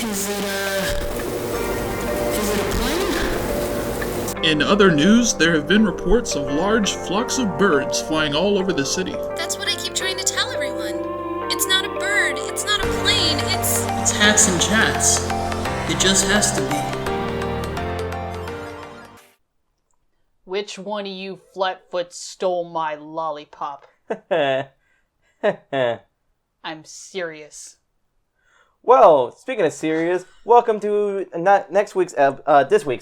Is it a plane? In other news, there have been reports of large flocks of birds flying all over the city. That's what I keep trying to tell everyone. It's not a bird, it's not a plane, it's hats and chats. It just has to be. Which one of you flatfoots stole my lollipop? I'm serious. Well, speaking of serious, welcome to this week's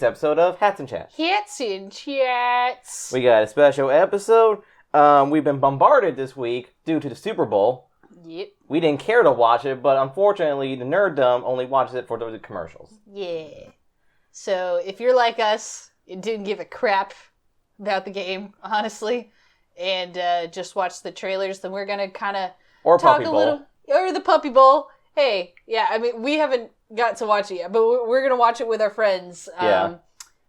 episode of Hats and Chats. Hats and Chats. We got a special episode. We've been bombarded this week due to the Super Bowl. Yep. We didn't care to watch it, but unfortunately, the nerddom only watches it for the commercials. Yeah. So, if you're like us, and didn't give a crap about the game, honestly, and just watch the trailers, then we're gonna kind of Or talk Puppy a Bowl. little, or the Puppy Bowl. Hey, yeah, I mean, we haven't got to watch it yet, but we're gonna watch it with our friends. Yeah.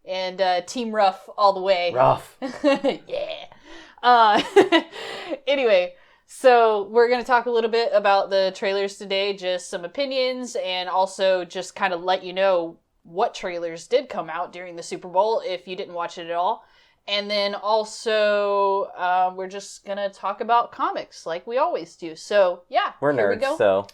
And Team Rough all the way. Rough. Yeah. Anyway, so we're going to talk a little bit about the trailers today, just some opinions, and also just kind of let you know what trailers did come out during the Super Bowl if you didn't watch it at all. And then also, we're just going to talk about comics like we always do. So, yeah, We're here nerds, we go. so.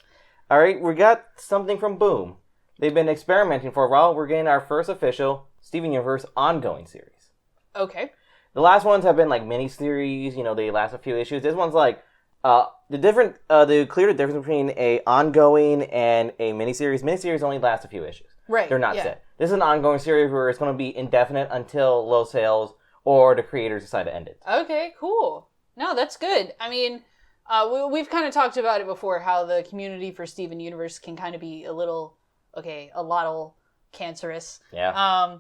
Alright, we got something from Boom. They've been experimenting for a while. We're getting our first official Steven Universe ongoing series. Okay. The last ones have been like mini-series, they last a few issues. This one's like, the clear difference between a ongoing and a miniseries. Miniseries only last a few issues. Right. They're not yeah. set. This is an ongoing series where it's going to be indefinite until low sales or the creators decide to end it. Okay, cool. No, that's good. I mean, we've kind of talked about it before, how the community for Steven Universe can kind of be a lot cancerous. Yeah.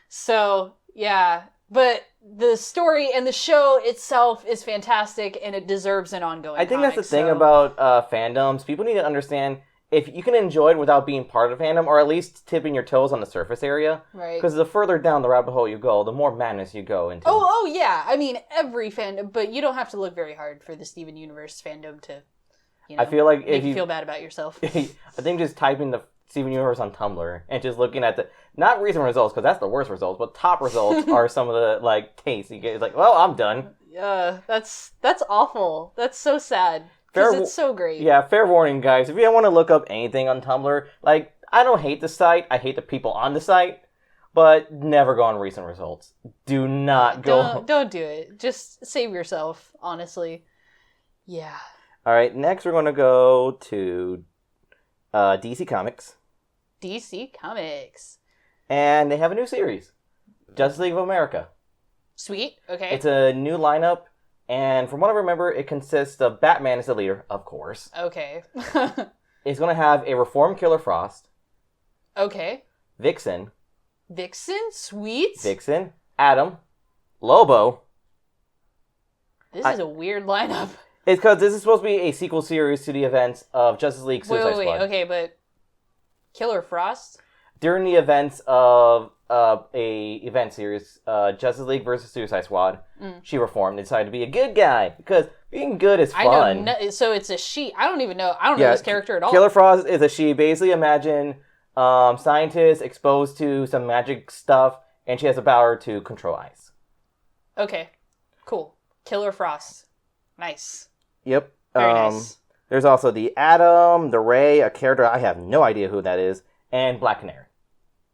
So, yeah. But the story and the show itself is fantastic, and it deserves an ongoing I think that's the comic, thing so- about fandoms. People need to understand if you can enjoy it without being part of the fandom, or at least tipping your toes on the surface area. Right. Because the further down the rabbit hole you go, the more madness you go into. Oh, yeah. I mean, every fandom, but you don't have to look very hard for the Steven Universe fandom to, I feel like make if you you feel bad about yourself. I think just typing the Steven Universe on Tumblr and just looking at the, not recent results, because that's the worst results, but top results are some of the, tastes. You get, it's like, well, I'm done. That's awful. That's so sad. Fair Because it's so great. Yeah, fair warning, guys. If you don't want to look up anything on Tumblr, I don't hate the site. I hate the people on the site. But never go on recent results. Do not go. Don't do it. Just save yourself, honestly. Yeah. Alright, next we're going to go to DC Comics. DC Comics. And they have a new series. Justice League of America. Sweet. Okay. It's a new lineup. And from what I remember, it consists of Batman as the leader, of course. Okay. It's going to have a reformed Killer Frost. Okay. Vixen. Sweet. Vixen. Atom. Lobo. This is a weird lineup. It's because this is supposed to be a sequel series to the events of Justice League Suicide Squad. Okay, but Killer Frost? During the events of a event series, Justice League versus Suicide Squad, she reformed and decided to be a good guy because being good is fun. So it's a she. I don't even know. I don't know this character at all. Killer Frost is a she. Basically, imagine scientists exposed to some magic stuff, and she has the power to control ice. Okay, cool. Killer Frost. Nice. Yep. Very nice. There's also the Atom, the Ray, a character I have no idea who that is, and Black Canary.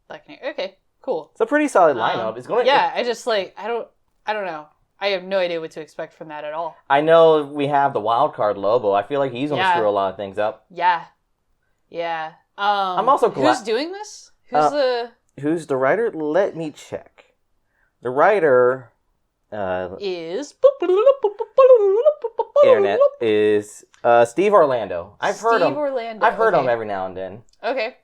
Black Canary. Okay, cool. It's a pretty solid lineup. It's going. Yeah, I just I don't know. I have no idea what to expect from that at all. I know we have the wild card Lobo. I feel like he's going to screw a lot of things up. Yeah. I'm also glad. Who's doing this? Who's the writer? Let me check. The writer is internet is Steve Orlando. I've heard him. I've heard him every now and then. Okay.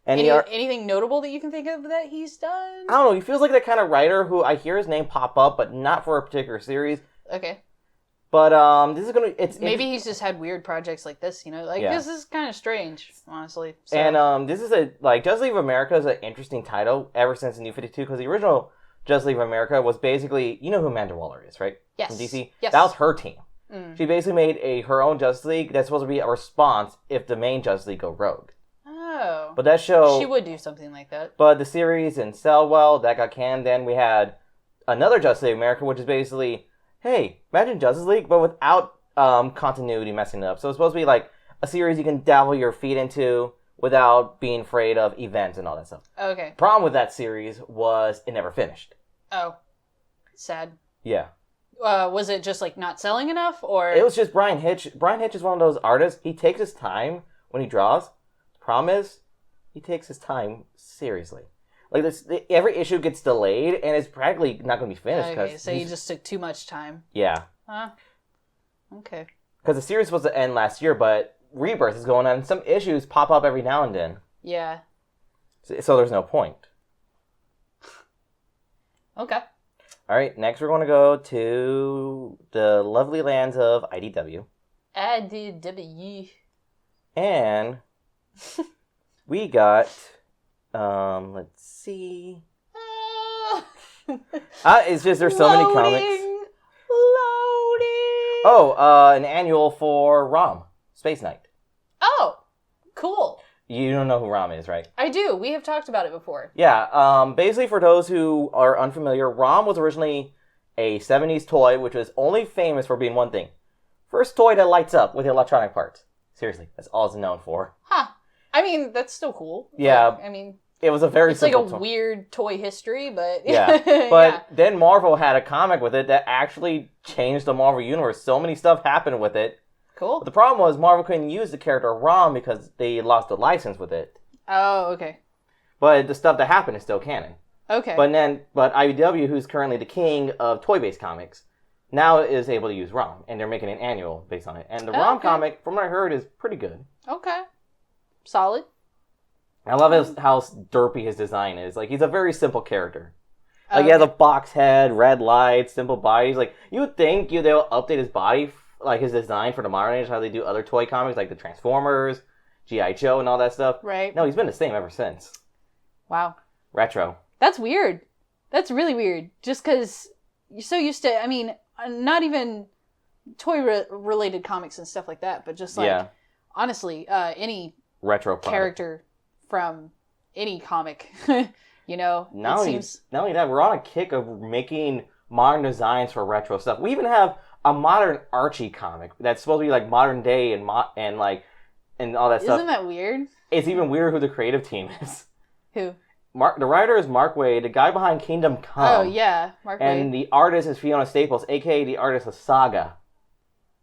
And anything notable that you can think of that he's done? I don't know. He feels like that kind of writer who I hear his name pop up, but not for a particular series. Okay. But this is gonna. Maybe he's just had weird projects like this. This is kind of strange, honestly. So. And this is Justice League of America is an interesting title ever since the New 52 because the original Justice League of America was basically, you know who Amanda Waller is, right? Yes. From DC. Yes. That was her team. She basically made her own Justice League that's supposed to be a response if the main Justice League go rogue. Oh. But that show... She would do something like that. But the series didn't sell well. That got canned. Then we had another Justice League America, which is basically, hey, imagine Justice League, but without continuity messing it up. So it's supposed to be like a series you can dabble your feet into without being afraid of events and all that stuff. Okay. Problem with that series was it never finished. Oh. Sad. Yeah. Was it just like not selling enough, or It was just Brian Hitch. Brian Hitch is one of those artists. He takes his time when he draws. Problem is, he takes his time seriously. Like this, every issue gets delayed, and it's practically not going to be finished. Okay, so you just took too much time. Yeah. Huh. Okay. Because the series was supposed to end last year, but Rebirth is going on, and some issues pop up every now and then. Yeah. So there's no point. Okay. All right, next we're going to go to the lovely lands of IDW. IDW. And we got, let's see. It's just there's so many comics. Loading. Oh, an annual for Rom, Space Knight. Oh, cool. You don't know who Rom is, right? I do. We have talked about it before. Yeah, basically for those who are unfamiliar, Rom was originally a 70s toy, which was only famous for being one thing. First toy that lights up with electronic parts. Seriously, that's all it's known for. Huh. I mean, that's still cool. Yeah. Like, I mean, it was a very it's like simple a toy. weird toy history, but Yeah, but yeah. then Marvel had a comic with it that actually changed the Marvel Universe. So many stuff happened with it. Cool. But the problem was Marvel couldn't use the character Rom because they lost the license with it. Oh, okay. But the stuff that happened is still canon. Okay. But IDW, who's currently the king of toy-based comics, now is able to use Rom, and they're making an annual based on it. And the Rom okay. comic, from what I heard, is pretty good. Okay. Solid. I love how derpy his design is. Like, he's a very simple character. Like, Okay. he has a box head, red lights, simple bodies. Like, you would think they'll update his body, like his design for the modern age, how they do other toy comics, like the Transformers, G.I. Joe, and all that stuff. Right. No, he's been the same ever since. Wow. Retro. That's weird. That's really weird. Just because you're so used to, I mean, not even toy-related comics and stuff like that, but just like, honestly, any Retro product. character from any comic, you know, Not it only, seems... not only that, we're on a kick of making modern designs for retro stuff. We even have a modern Archie comic that's supposed to be like modern day and all that stuff. Isn't that weird? It's even weird who the creative team is. Who? The writer is Mark Waid, the guy behind Kingdom Come. Oh, yeah. Mark And Waid. the artist is Fiona Staples, aka the artist of Saga.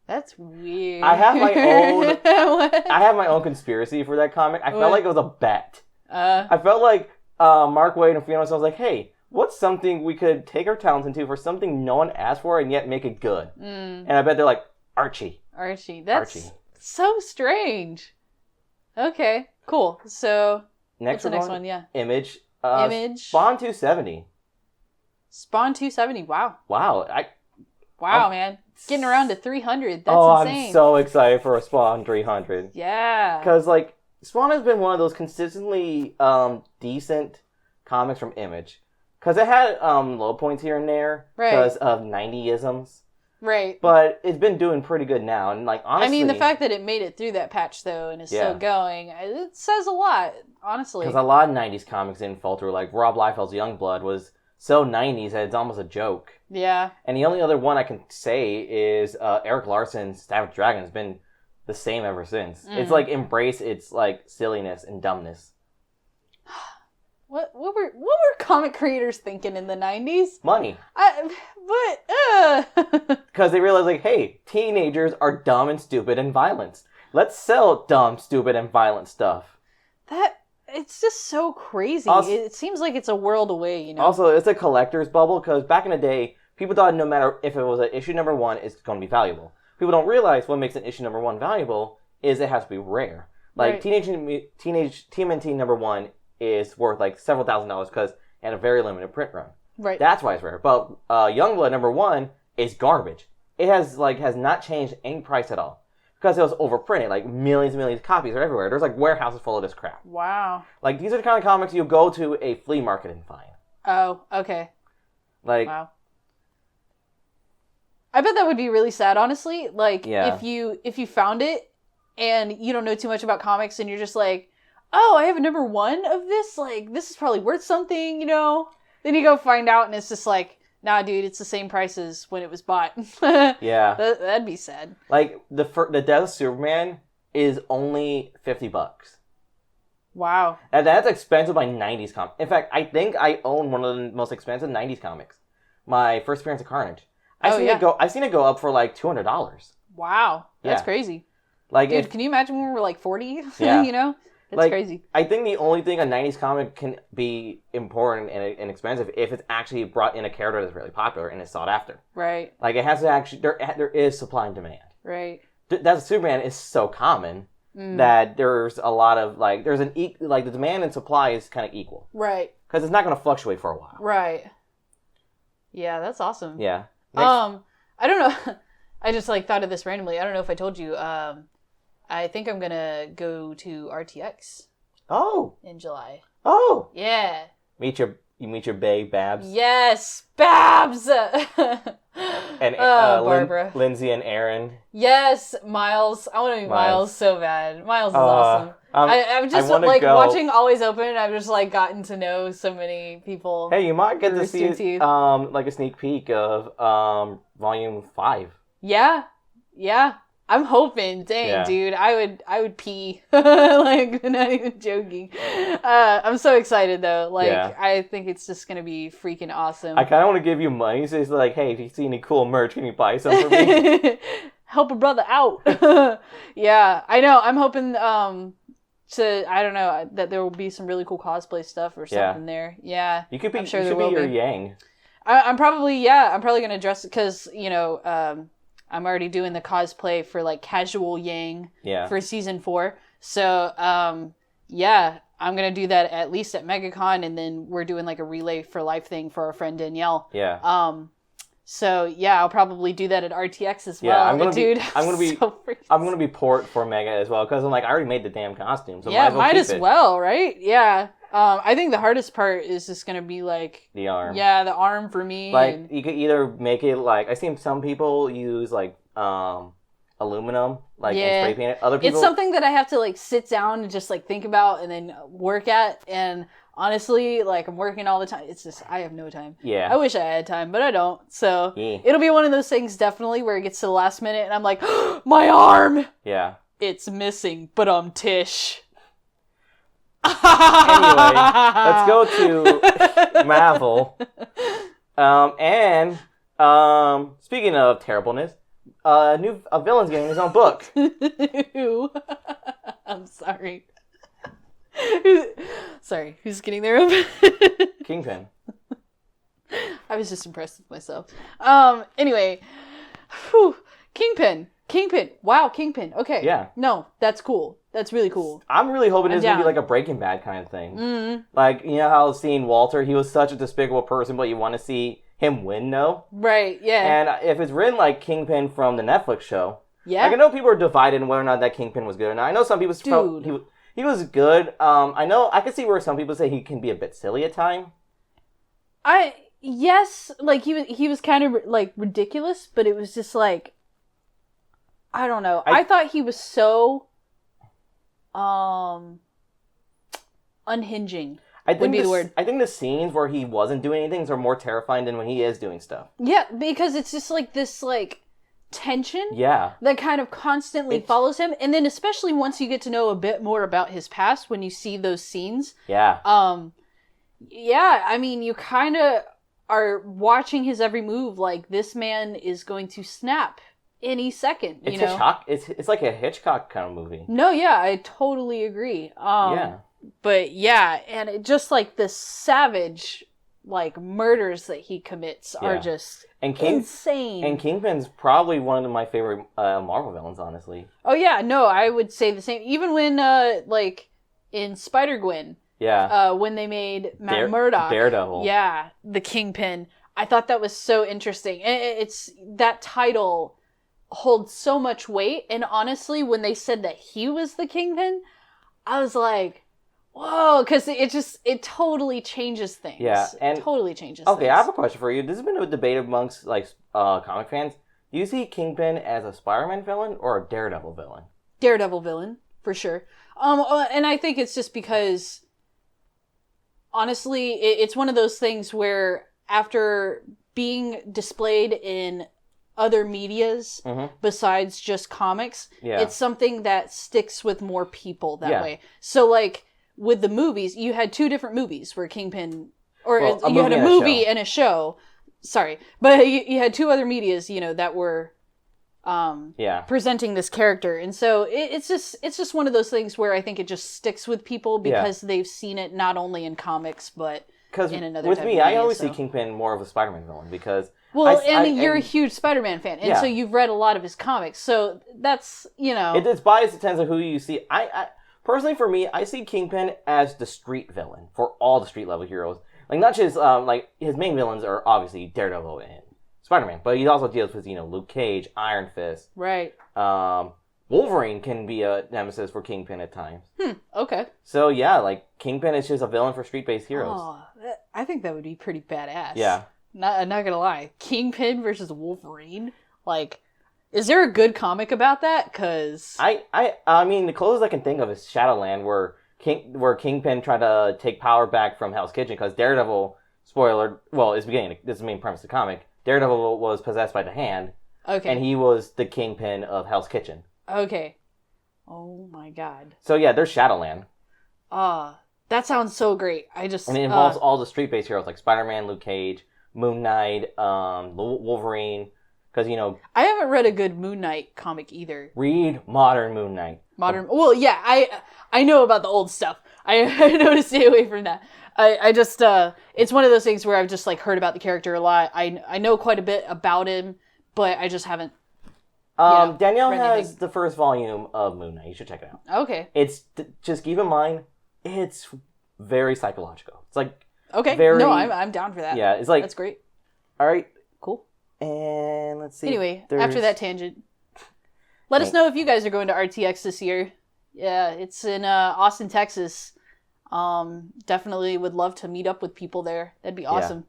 That's weird. I have my own... What? I have my own conspiracy for that comic. I felt like it was a bet. I felt like Mark Waid and Fiona Staples was like, hey, what's something we could take our talents into for something no one asked for and yet make it good? And I bet they're like, Archie. Archie. That's Archie. so strange. Okay, cool. So, What's the next one? Yeah. Image. Image. Spawn 270. Spawn 270. Wow. Wow. Wow, man. Getting around to 300. That's insane. I'm so excited for a Spawn 300. Yeah. Because, like, Spawn has been one of those consistently decent comics from Image. Because it had low points here and there. Right. Because of 90-isms. Right. But it's been doing pretty good now. And, like, honestly... I mean, the fact that it made it through that patch, though, and is still going, it says a lot, honestly. Because a lot of 90s comics didn't fall through. Like, Rob Liefeld's Youngblood was so 90s that it's almost a joke. Yeah. And the only other one I can say is Eric Larson's Savage Dragon has been the same ever since. It's like embrace its like silliness and dumbness. What were comic creators thinking in the 90s? Money. Because they realized like, hey, teenagers are dumb and stupid and violent. Let's sell dumb, stupid, and violent stuff. It's just so crazy. Also, it seems like it's a world away, you know? Also, it's a collector's bubble because back in the day, people thought no matter if it was an issue number 1, it's going to be valuable. People don't realize what makes an issue number 1 valuable is it has to be rare. Like, Teenage TMNT number 1 is worth like several $1,000s because it had a very limited print run. Right. That's why it's rare. But Youngblood number 1 is garbage. It has not changed any price at all. Because it was overprinted, like millions and millions of copies are everywhere. There's like warehouses full of this crap. Wow. Like these are the kind of comics you go to a flea market and find. Oh, okay. Like, wow. I bet that would be really sad, honestly. Like, if you found it and you don't know too much about comics and you're just like, oh, I have a number 1 of this? Like, this is probably worth something, you know? Then you go find out and it's just like, nah, dude, it's the same price as when it was bought. Yeah. That'd be sad. Like, the Death of Superman is only $50. Wow. And that's expensive by 90s comics. In fact, I think I own one of the most expensive 90s comics. My first appearance of Carnage. I've seen it go up for like $200. Wow. That's Yeah. crazy. Like, Dude, can you imagine when we were like 40? Yeah. You know? It's like, crazy. I think the only thing a 90s comic can be important and expensive if it's actually brought in a character that's really popular and is sought after. Right. Like, it has to actually... There is supply and demand. Right. That's Superman is so common that there's a lot of, like... There's an... Like, the demand and supply is kind of equal. Right. Because it's not going to fluctuate for a while. Right. Yeah, that's awesome. Yeah. I don't know. I just, like, thought of this randomly. I don't know if I told you. I think I'm gonna go to RTX Oh. in July. Oh. Yeah. You meet your bae, Babs. Yes, Babs! And Barbara. Lindsay and Aaron. Yes, Miles. I want to meet Miles so bad. Miles is awesome. I'm just, like, go. watching Always Open, I've just, like, gotten to know so many people. Hey, you might get to Rooster see, Teeth. like, a sneak peek of, Volume 5. Yeah. Yeah. I'm hoping. Dang, Yeah. dude. I would pee. Like, not even joking. I'm so excited, though. Like, Yeah. I think it's just gonna be freaking awesome. I kind of want to give you money, so it's like, hey, if you see any cool merch, can you buy some for me? Help a brother out. Yeah, I know. I'm hoping I don't know, that there will be some really cool cosplay stuff or something there. Yeah. You could be, I'm sure you there should be will your be. Yang. I'm probably gonna dress it because, you know, I'm already doing the cosplay for, like, casual Yang for season 4. So, yeah, I'm gonna do that at least at MegaCon, and then we're doing, like, a Relay for Life thing for our friend Danielle. Yeah. So yeah, I'll probably do that at RTX as well. Yeah, I'm gonna be be port for Mega as well because I'm like I already made the damn costume, so yeah, might as well, right? Yeah. I think the hardest part is just gonna be like the arm. Yeah, the arm for me. Like you could either make it like I've seen some people use like aluminum, like and spray paint it. Other people, it's something that I have to like sit down and just like think about and then work at. And honestly, like I'm working all the time. It's just I have no time. Yeah. I wish I had time, but I don't. So Yeah. it'll be one of those things definitely where it gets to the last minute and I'm like, my arm. Yeah. It's missing, but I'm Tish. Anyway, let's go to Marvel. Speaking of terribleness, a villain's getting his own book. I'm sorry. Sorry, who's getting their own? Kingpin. I was just impressed with myself. Anyway, Kingpin. Wow, Kingpin. Okay. Yeah. No, that's cool. That's really cool. I'm really hoping it's going to be down. like a Breaking Bad kind of thing. Mm-hmm. Like, you know how seeing Walter, he was such a despicable person, but you want to see him win, no? Right, yeah. And if it's written like Kingpin from the Netflix show, Yeah. like I know people are divided on whether or not that Kingpin was good. And I know some people felt he was good. I can see where some people say he can be a bit silly at times. Yes, like he was kind of like ridiculous, but it was just like I don't know. I thought he was so unhinging. I think would be the word. I think the scenes where he wasn't doing anything are more terrifying than when he is doing stuff. Yeah, because it's just like this like tension that kind of constantly follows him, and then especially once you get to know a bit more about his past when you see those scenes. Yeah. I mean, you kind of are watching his every move like this man is going to snap any second, you know? Hitchcock. It's like a Hitchcock kind of movie. No, yeah, I totally agree. But yeah, and it just like the savage like murders that he commits are just insane. And Kingpin's probably one of my favorite Marvel villains, honestly. Oh yeah, no, I would say the same. Even when like in Spider-Gwen, when they made Matt Murdock, Daredevil, the Kingpin, I thought that was so interesting. It's that title holds so much weight, and honestly, when they said that he was the Kingpin, I was like, whoa, because it totally changes things. Yeah, and it totally changes okay, things. I have a question for you. This has been a debate amongst like comic fans. Do you see Kingpin as a Spider-Man villain or a Daredevil villain? Daredevil villain. for sure. And I think it's just because, honestly, it's one of those things where after being displayed in other medias besides just comics, it's something that sticks with more people that way. So, like, with the movies, you had 2 different movies where Kingpin, or you had a movie and a show. Sorry. But you had 2 other medias, that were presenting this character. And so it's just one of those things where I think it just sticks with people because they've seen it not only in comics, but in another with type me, of media, I always see Kingpin more of a Spider-Man villain because... Well, you're a huge Spider-Man fan, and so you've read a lot of his comics, so that's, It's biased in terms of who you see. I personally, for me, I see Kingpin as the street villain for all the street-level heroes. Like, not just, his main villains are obviously Daredevil and Spider-Man, but he also deals with, Luke Cage, Iron Fist. Right. Wolverine can be a nemesis for Kingpin at times. Okay. So, yeah, Kingpin is just a villain for street-based heroes. Oh, I think that would be pretty badass. Yeah. Not gonna lie. Kingpin versus Wolverine? Is there a good comic about that? Because... I mean, the closest I can think of is Shadowland, where Kingpin tried to take power back from Hell's Kitchen, because Daredevil, spoiler, well, it's beginning, this is the main premise of the comic, Daredevil was possessed by the Hand, and he was the Kingpin of Hell's Kitchen. Okay. Oh my god. So yeah, there's Shadowland. That sounds so great. And it involves all the street-based heroes, like Spider-Man, Luke Cage, Moon Knight, Wolverine, because, I haven't read a good Moon Knight comic either. Read modern Moon Knight. Well, yeah, I know about the old stuff. I know to stay away from that. I just, it's one of those things where I've just, heard about the character a lot. I know quite a bit about him, but I just haven't, Danielle has anything. the first volume of Moon Knight. You should check it out. Okay. It's, just keep in mind, it's very psychological. It's okay. Very, no, I'm down for that. Yeah, it's that's great. All right. Cool. And let's see. Anyway, after that tangent, let us know if you guys are going to RTX this year. Yeah, it's in Austin, Texas. Definitely would love to meet up with people there. That'd be awesome.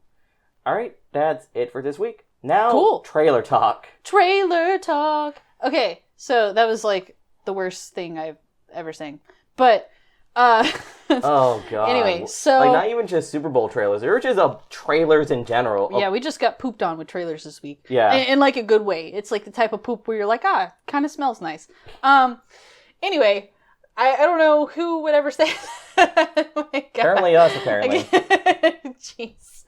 Yeah. All right, that's it for this week. Now, cool. Trailer talk. Trailer talk. Okay, so that was the worst thing I've ever sang. But, oh, God. Anyway, so... not even just Super Bowl trailers. There were just trailers in general. Yeah, we just got pooped on with trailers this week. Yeah. In a good way. It's the type of poop where you're kind of smells nice. Anyway, I don't know who would ever say that. Oh my God. Apparently us, apparently. Jeez.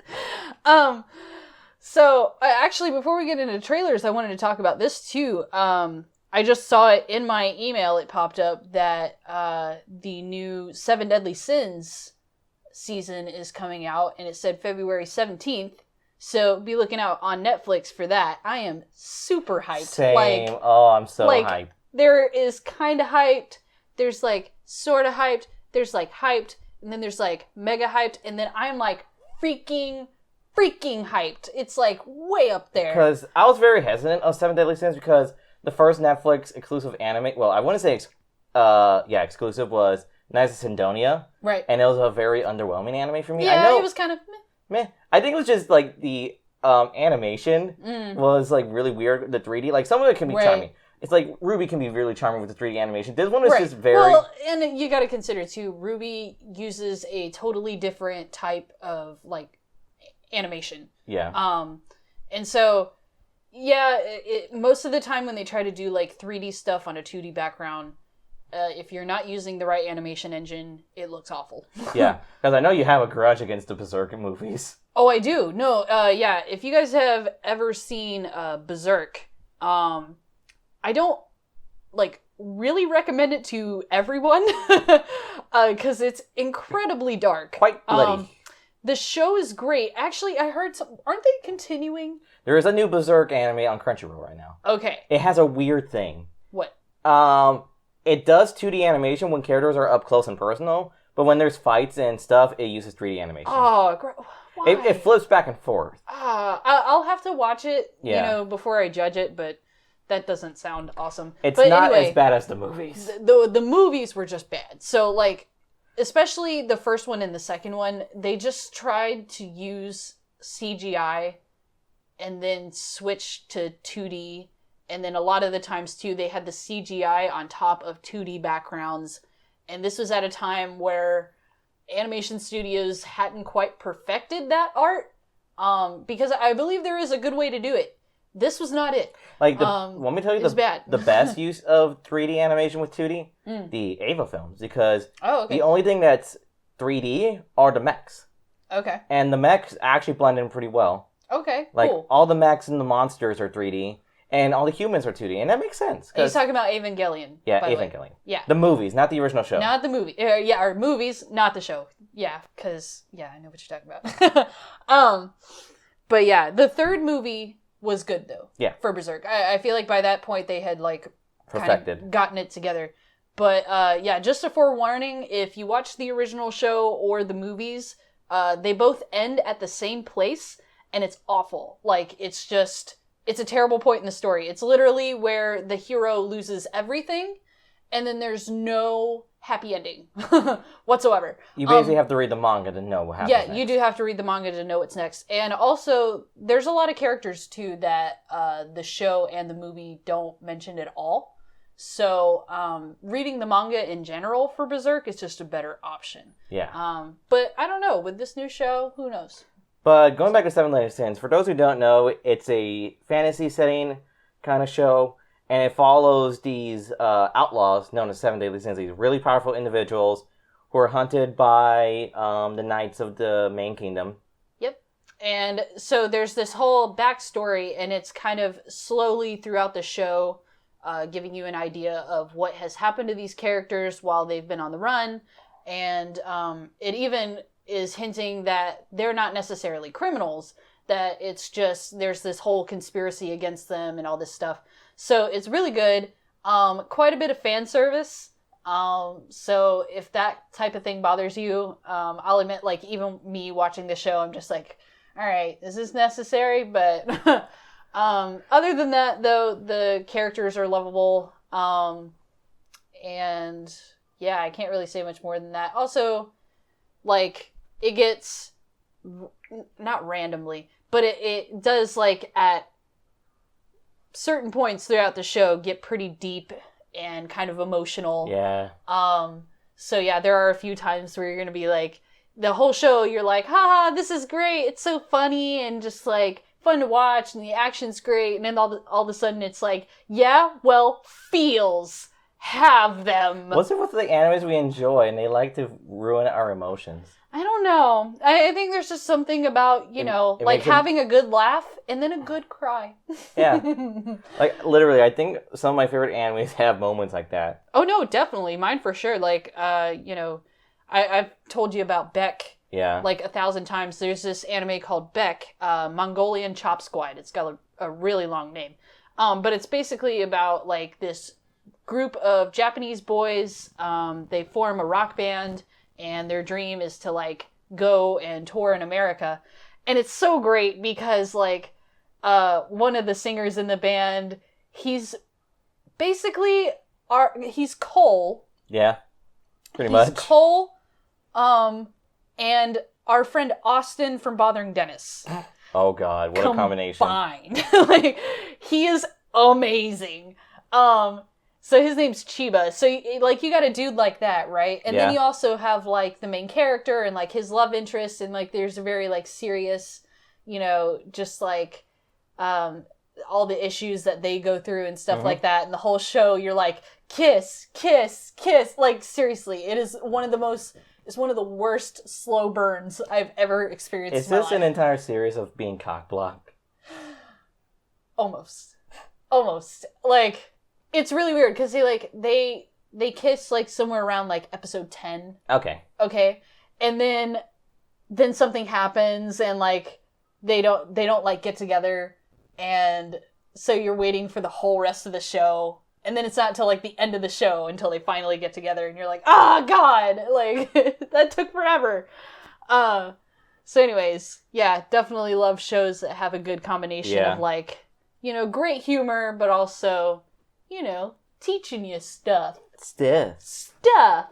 So, actually, before we get into trailers, I wanted to talk about this, too. I just saw it in my email. It popped up that the new 7 Deadly Sins season is coming out, and it said February 17th. So, be looking out on Netflix for that. I am super hyped. Same. I'm so hyped. There is kind of hyped. There's, sort of hyped. There's, hyped. And then there's, mega hyped. And then I'm, freaking hyped. It's way up there. Because I was very hesitant of 7 Deadly Sins because the first Netflix exclusive anime, well, I wouldn't say exclusive, was Knights of Sidonia. Right. And it was a very underwhelming anime for me. Yeah, I know, it was kind of meh. I think it was just the animation was really weird. The 3D, some of it can be charming. It's Ruby can be really charming with the 3D animation. This one was just very... Well, and you gotta consider, too, Ruby uses a totally different type of, animation. Yeah. And so, yeah, most of the time when they try to do, 3D stuff on a 2D background, if you're not using the right animation engine, it looks awful. Yeah, because I know you have a grudge against the Berserk movies. Oh, I do. No, yeah, if you guys have ever seen Berserk, I don't, really recommend it to everyone, because it's incredibly dark. Quite bloody. The show is great. Actually, I heard aren't they continuing? There is a new Berserk anime on Crunchyroll right now. Okay. It has a weird thing. What? It does 2D animation when characters are up close and personal, but when there's fights and stuff, it uses 3D animation. Oh, why? It flips back and forth. I'll have to watch it, before I judge it, but that doesn't sound awesome. It's but not anyway, as bad as the movies. The movies were just bad. So, especially the first one and the second one, they just tried to use CGI and then switch to 2D And then a lot of the times, too, they had the CGI on top of 2D backgrounds. And this was at a time where animation studios hadn't quite perfected that art. Because I believe there is a good way to do it. This was not it. Like, let me tell you the best use of 3D animation with 2D? The Ava films. Because the only thing that's 3D are the mechs. Okay. And the mechs actually blend in pretty well. Okay, like, cool. All the mechs and the monsters are 3D, and all the humans are 2D, and that makes sense. He's talking about Evangelion. Yeah, Evangelion. Yeah. The movies, not the original show. Not the movie. Or movies, not the show. Yeah, because, I know what you're talking about. But yeah, the third movie was good, though. Yeah. For Berserk. I feel like by that point they had, like, perfected. Kind of gotten it together. But, just a forewarning, if you watch the original show or the movies, they both end at the same place, and it's awful. Like, it's a terrible point in the story. It's literally where the hero loses everything, and then there's no happy ending whatsoever. You basically have to read the manga to know what happens next. You do have to read the manga to know what's next. And also, there's a lot of characters, too, that the show and the movie don't mention at all. So, reading the manga in general for Berserk is just a better option. Yeah. But I don't know. With this new show, who knows? But going back to Seven Deadly Sins, for those who don't know, it's a fantasy setting kind of show, and it follows these outlaws known as Seven Deadly Sins, these really powerful individuals who are hunted by the knights of the main kingdom. Yep. And so there's this whole backstory, and it's kind of slowly throughout the show giving you an idea of what has happened to these characters while they've been on the run, and it even is hinting that they're not necessarily criminals, that it's just there's this whole conspiracy against them and all this stuff. So it's really good. Quite a bit of fan service. So if that type of thing bothers you, I'll admit, like, even me watching the show, I'm just like, all right, is this necessary? But other than that, though, the characters are lovable. And yeah, I can't really say much more than that. Also, like, it gets, not randomly, but it does, like, at certain points throughout the show get pretty deep and kind of emotional. Yeah. So yeah, there are a few times where you're going to be like, the whole show, you're like, haha, this is great. It's so funny and just, like, fun to watch, and the action's great. And then all of a sudden it's like, yeah, well, feels. Have them. What's it with the animes we enjoy, and they like to ruin our emotions? I don't know. I think there's just something about, it like having a good laugh and then a good cry. Yeah. Like, literally, I think some of my favorite animes have moments like that. Oh, no, definitely. Mine for sure. Like, I've told you about Beck. Yeah. Like 1,000 times. There's this anime called Beck, Mongolian Chop Squad. It's got a really long name. But it's basically about, like, this group of Japanese boys. They form a rock band, and their dream is to, like, go and tour in America. And it's so great because, like, one of the singers in the band, he's basically he's Cole. Yeah, pretty much. He's Cole, and our friend Austin from Bothering Dennis. Oh God, what a combination! Fine, like, he is amazing. So his name's Chiba. So, like, you got a dude like that, right? And then you also have, like, the main character and, like, his love interest. And, like, there's a very, like, serious, just, like, all the issues that they go through and stuff like that. And the whole show, you're like, kiss, kiss, kiss. Like, seriously, it is one of the worst slow burns I've ever experienced Is in my this life. an entire series of being cock-blocked? Almost. Like, it's really weird because they kiss, like, somewhere around, like, episode 10. Okay. And then something happens and, like, they don't like get together, and so you're waiting for the whole rest of the show, and then it's not until, like, the end of the show until they finally get together, and you're like, God, like, that took forever. So anyways, yeah, definitely love shows that have a good combination of, like, great humor, but also, teaching you stuff. Stuff,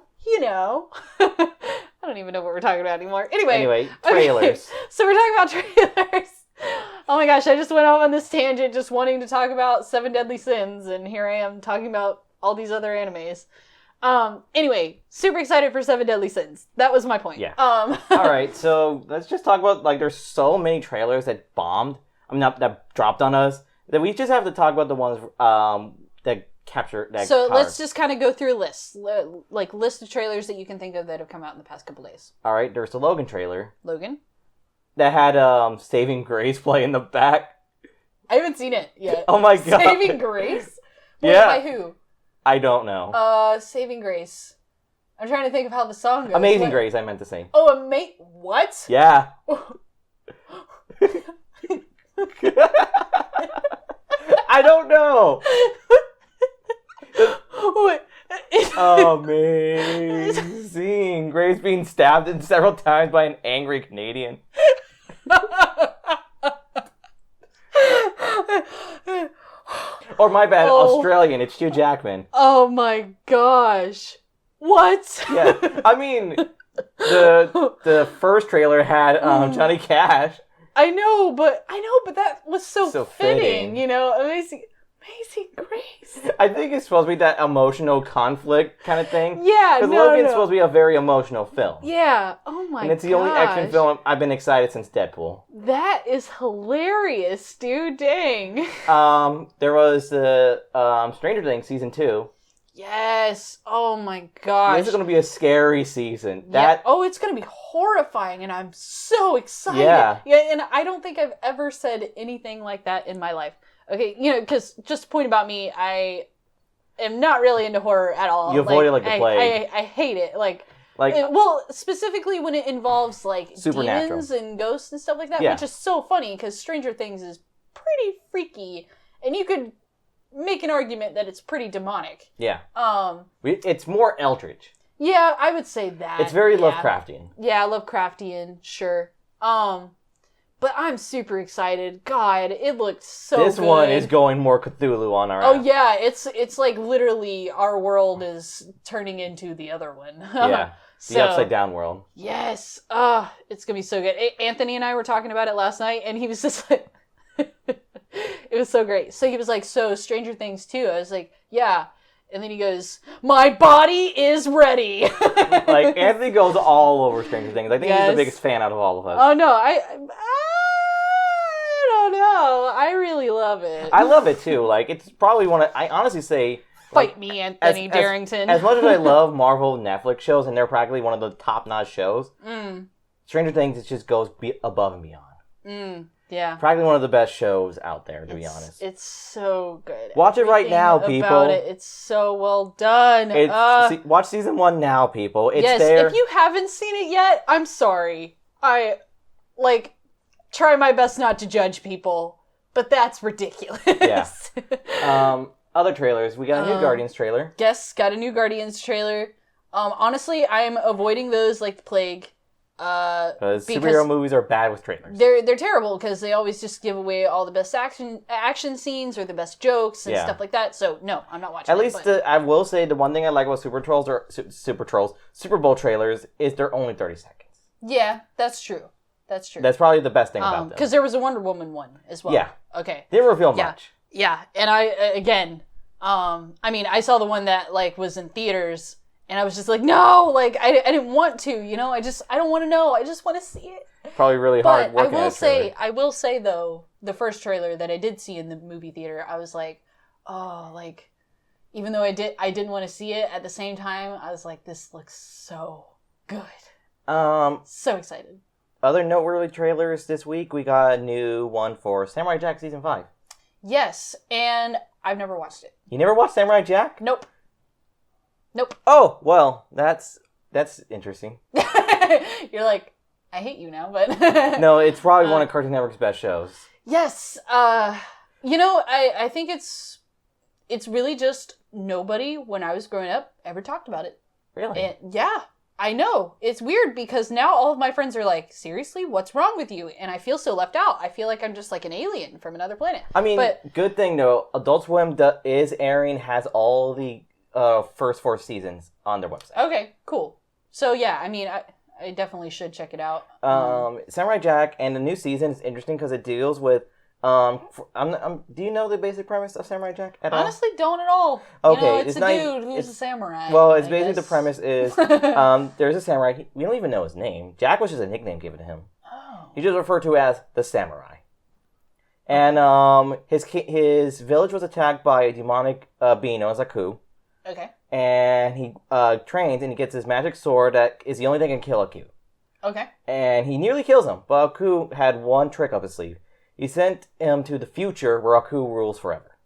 I don't even know what we're talking about anymore. Anyway, trailers. Okay. So we're talking about trailers. Oh my gosh, I just went off on this tangent just wanting to talk about Seven Deadly Sins, and here I am talking about all these other animes. Anyway, super excited for Seven Deadly Sins. That was my point. Yeah. Alright, so let's just talk about, like, there's so many trailers that bombed. I mean, not that dropped on us, that we just have to talk about the ones, that capture that. So power. let's just kind of go through a list. Like, list of trailers that you can think of that have come out in the past couple days. Alright, there's the Logan trailer. Logan? That had, Saving Grace play in the back. I haven't seen it yet. Oh my god. Saving Grace? Wait, Yeah. by who? I don't know. Saving Grace. I'm trying to think of how the song goes. Amazing What? Grace, I meant to say. Oh, what? Yeah. I don't know. What? Amazing Grace being stabbed in several times by an angry Canadian. Or my bad, Australian. It's Hugh Jackman. Oh my gosh. What? Yeah, I mean, the first trailer had Johnny Cash. I know, but that was so fitting. you know? Amazing Grace. I think it's supposed to be that emotional conflict kind of thing. Yeah, Because no, Logan's no. supposed to be a very emotional film. Yeah. Oh my gosh. And it's the only action film I've been excited since Deadpool. That is hilarious, dude. Dang. There was the Stranger Things season 2. Yes. Oh my gosh. This is going to be a scary season. Yeah. Oh, it's going to be horrifying, and I'm so excited. Yeah. Yeah, and I don't think I've ever said anything like that in my life. Okay, you know, because just a point about me, I am not really into horror at all. You avoid it like the plague. I hate it. Like Like, well, specifically when it involves like Supernatural. demons and ghosts and stuff like that, Yeah. which is so funny because Stranger Things is pretty freaky, and you could make an argument that it's pretty demonic. yeah. It's more Eldritch. Yeah, I would say that. It's very yeah. Lovecraftian. Yeah, Lovecraftian, sure. But I'm super excited. God, it looked so This good. one is going more Cthulhu on our Oh app. yeah, it's like literally our world is turning into the other one. Yeah. The So- upside down world. Yes. It's gonna be so good. Anthony and I were talking about it last night, and he was just like, it was so great. So he was like, so Stranger Things 2. I was like, yeah. And then he goes, my body is ready. Like, Anthony goes all over Stranger Things. I think he's Yes. the biggest fan out of all of us. Oh no, I don't know. I really love it. I love it too. Like, it's probably one of, I honestly say, Fight me, Anthony Darrington. As much as I love Marvel Netflix shows, and they're practically one of the top-notch shows, Stranger Things, it just goes above and beyond. Yeah. Practically one of the best shows out there, to be honest. It's so good. Watch it right now, Everything people. about it, it's so well done. Watch season 1 now, people. It's yes, there. if you haven't seen it yet, I'm sorry. I, try my best not to judge people, but that's ridiculous. Yeah. Other trailers. We got a new Guardians trailer. Yes, got a new Guardians trailer. Honestly, I am avoiding those like the plague. Because superhero movies are bad with trailers. They're terrible because they always just give away all the best action scenes or the best jokes and stuff like that. So no, I'm not watching. At least I will say the one thing I like about Super Bowl trailers is they're only 30 seconds. Yeah, that's true. That's true. That's probably the best thing about them. Because there was a Wonder Woman one as well. Yeah. Okay. They didn't reveal much. Yeah, and I saw the one that was in theaters, and I was just like, no, I didn't want to, I don't want to know, I just want to see it. Probably really hard working at a trailer. I will say though, the first trailer that I did see in the movie theater, I was like, oh, even though I didn't want to see it, at the same time, I was like, this looks so good. So excited. Other noteworthy trailers this week, we got a new one for Samurai Jack Season 5. Yes, and I've never watched it. You never watched Samurai Jack? Nope. Oh, well, that's interesting. You're like, I hate you now, but... No, it's probably one of Cartoon Network's best shows. Yes. I think it's really just nobody, when I was growing up, ever talked about it. Really? And, yeah. I know. It's weird because now all of my friends are like, seriously? What's wrong with you? And I feel so left out. I feel like I'm just like an alien from another planet. I mean, good thing though, Adult Swim is airing, has all the first 4 seasons on their website. Okay, cool. So yeah, I definitely should check it out. Samurai Jack and the new season is interesting because it deals with Do you know the basic premise of Samurai Jack at all? Honestly, don't at all. Okay, it's a dude who's a samurai. Well, it's I basically guess. the premise is there's a samurai. We don't even know his name. Jack was just a nickname given to him. Oh. He's just referred to as the samurai. And his village was attacked by a demonic being known as Aku. Okay. And he trains and he gets his magic sword that is the only thing that can kill Aku. Okay. And he nearly kills him, but Aku had one trick up his sleeve. He sent him to the future where Aku rules forever.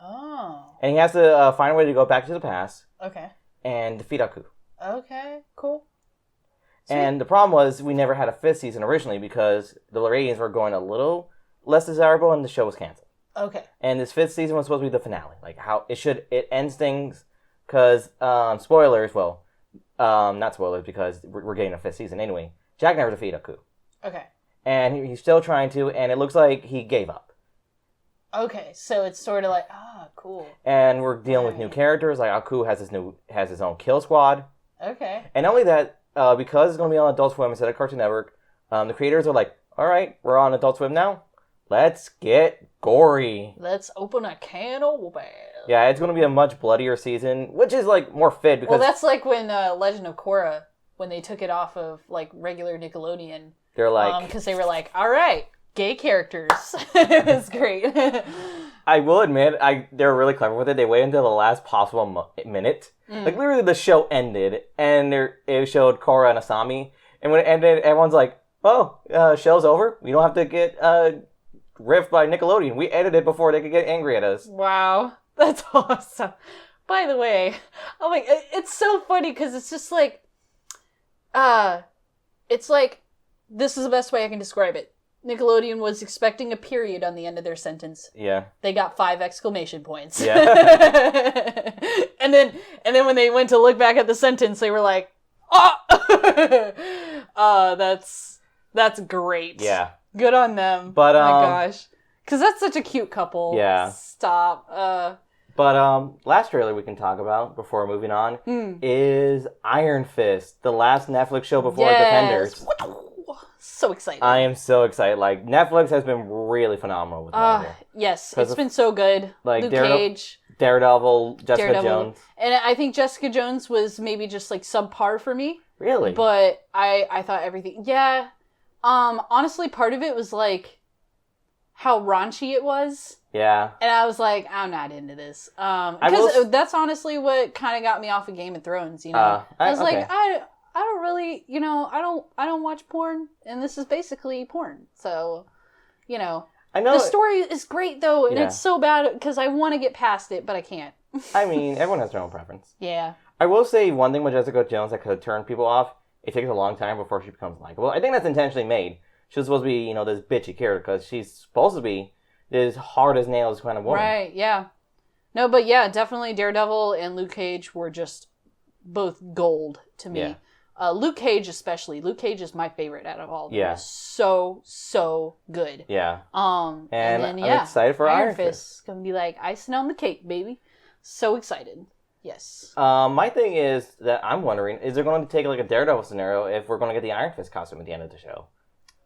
Oh. And he has to find a way to go back to the past Okay. and defeat Aku. Okay. Cool. Sweet. And the problem was we never had a 5th season originally because the ratings were going a little less desirable and the show was canceled. Okay. And this 5th season was supposed to be the finale. Like how it ends things because, spoilers, well, not spoilers because we're getting a 5th season anyway. Jack never defeated Aku. Okay. And he's still trying to, and it looks like he gave up. Okay, so it's sort of like, cool. And we're dealing with new characters. Like Aku has his own kill squad. Okay. And not only that, because it's going to be on Adult Swim instead of Cartoon Network, the creators are like, all right, we're on Adult Swim now. Let's get gory. Let's open a can of whooping. Yeah, it's going to be a much bloodier season, which is like more fit because Well, that's like when Legend of Korra, when they took it off of like regular Nickelodeon. they're like, Because they were like, all right, gay characters. It was great. I will admit, they're really clever with it. They waited until the last possible minute. Like literally, the show ended, and it showed Korra and Asami, and when it ended, everyone's like, "Oh, show's over. We don't have to get riffed by Nickelodeon. We edited it before they could get angry at us." Wow, that's awesome. By the way, I'm like, it's so funny because it's just like, it's like, this is the best way I can describe it. Nickelodeon was expecting a period on the end of their sentence. Yeah. They got 5 exclamation points. Yeah. and then when they went to look back at the sentence, they were like, "Oh, that's great. Yeah. Good on them." But, oh my gosh, because that's such a cute couple. Yeah. Stop. But last trailer we can talk about before moving on is Iron Fist, the last Netflix show before Defenders. So excited. I am so excited. Like, Netflix has been really phenomenal with Marvel. Yes, it's been so good. Like Luke Cage, Daredevil, Jessica Jones. And I think Jessica Jones was maybe just like subpar for me. Really? But I thought everything. Yeah. Honestly, part of it was like how raunchy it was. Yeah. And I was like, I'm not into this. Because that's honestly what kind of got me off of Game of Thrones, you know? I was like, I don't really, you know, I don't watch porn, and this is basically porn. So, you know. I know the story is great, though, and it's so bad because I want to get past it, but I can't. I mean, everyone has their own preference. Yeah. I will say one thing with Jessica Jones that could turn people off. It takes a long time before she becomes likable. I think that's intentionally made. She's supposed to be, you know, this bitchy character because she's supposed to be this hard as nails kind of woman. Right, yeah. No, but yeah, definitely Daredevil and Luke Cage were just both gold to me. Yeah. Luke Cage especially. Luke Cage is my favorite out of all of them. Yeah. So good. Yeah. And then, I'm excited for Iron Fist. It's gonna be like icing on the cake, baby. So excited. Yes. My thing is that I'm wondering, is there going to take like a Daredevil scenario if we're going to get the Iron Fist costume at the end of the show?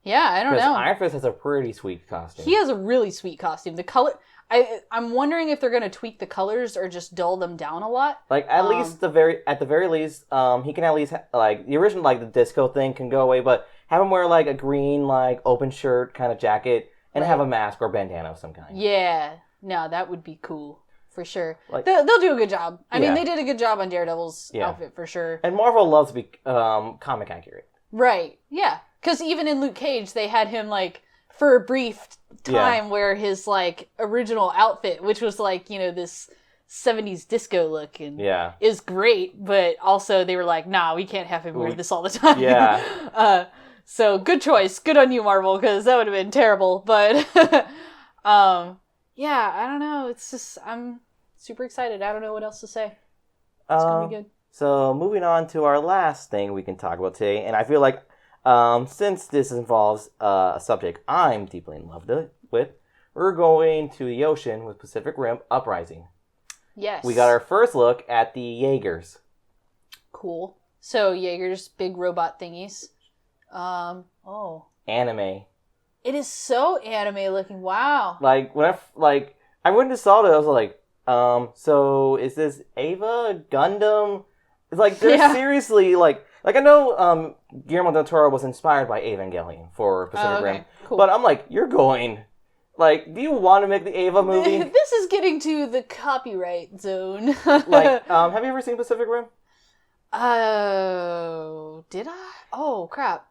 Yeah, I don't know. Iron Fist has a pretty sweet costume. He has a really sweet costume. The color... I'm wondering if they're going to tweak the colors or just dull them down a lot. Like, at the very least, he can at least, like, the original, like, the disco thing can go away, but have him wear, like, a green, like, open shirt kind of jacket and have a mask or bandana of some kind. Yeah. No, that would be cool. For sure. Like, they'll do a good job. I mean, they did a good job on Daredevil's outfit, for sure. And Marvel loves to be comic accurate. Right. Yeah. Because even in Luke Cage, they had him, like, for a brief time where his, like, original outfit, which was, like, you know, this 70s disco look, and is great, but also they were like, nah, we can't have him wear this all the time. Yeah. So, good choice. Good on you, Marvel, because that would have been terrible. But, yeah, I don't know. It's just, I'm super excited. I don't know what else to say. It's going to be good. So, moving on to our last thing we can talk about today, and I feel like since this involves a subject I'm deeply in love with, we're going to the ocean with Pacific Rim Uprising. Yes. We got our first look at the Jaegers. Cool. So, Jaegers, big robot thingies. Anime. It is so anime looking. Wow. Like I went and saw it, I was like, so is this Ava Gundam? It's like they're seriously like I know Guillermo del Toro was inspired by Evangelion for Pacific Rim, cool. but I'm like, you're going. Like, do you want to make the Ava movie? This is getting to the copyright zone. Like, have you ever seen Pacific Rim? Oh, did I? Oh, crap.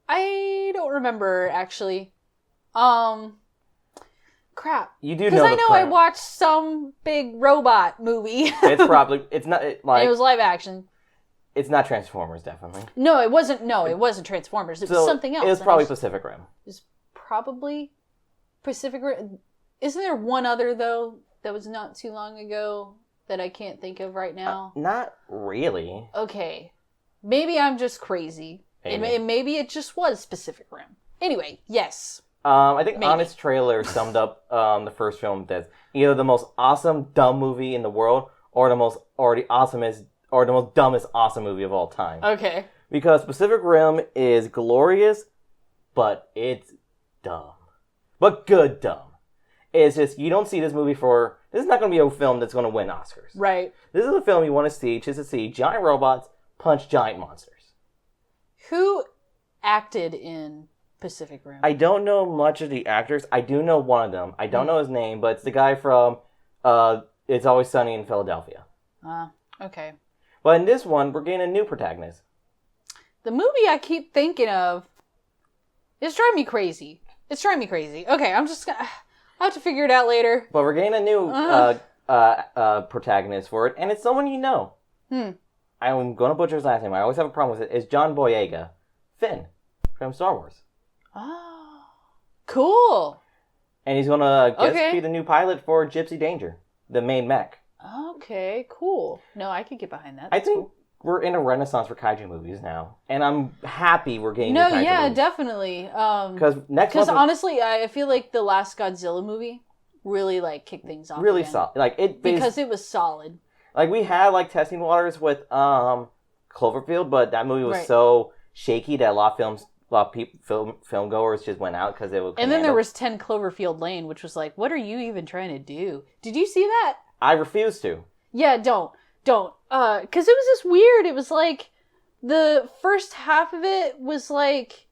I don't remember, actually. Crap. You do know because I know I premise. watched some big robot movie. It's not like it was live action. it's not Transformers, definitely. No, it wasn't. No, it wasn't Transformers. It was something else. It was and probably Pacific Rim. It was probably Pacific Rim. Isn't there one other though that was not too long ago that I can't think of right now? Not really. Okay, maybe I'm just crazy. Maybe it just was Pacific Rim. Anyway, yes. I think Maybe. Honest Trailer summed up the first film as either the most awesome dumb movie in the world or the most dumbest awesome movie of all time. Okay. Because Pacific Rim is glorious, but it's dumb. But good dumb. It's just, you don't see this movie for... This is not going to be a film that's going to win Oscars. Right. This is a film you want to see just to see giant robots punch giant monsters. Who acted in Pacific Rim? I don't know much of the actors. I do know one of them. I don't know his name, but it's the guy from It's Always Sunny in Philadelphia. Okay. But in this one, we're getting a new protagonist. The movie I keep thinking of is driving me crazy. It's driving me crazy. Okay, I'll have to figure it out later. But we're getting a new protagonist for it, and it's someone you know. I'm going to butcher his last name. I always have a problem with it. It's John Boyega. Finn from Star Wars. Oh, cool. And he's going to be the new pilot for Gypsy Danger, the main mech. Okay, cool. No, I could get behind that. I think we're in a renaissance for kaiju movies now, and I'm happy we're getting new kaiju movies. Definitely. Because honestly, I feel like the last Godzilla movie really kicked things off. Really again. solid. Because it was solid. Like, we had testing waters with Cloverfield, but that movie was so shaky that a lot of people, film goers just went out because it was. And then there was 10 Cloverfield Lane, which was like, what are you even trying to do? Did you see that? I refuse to. Yeah, don't. Because it was just weird. It was like, the first half of it was like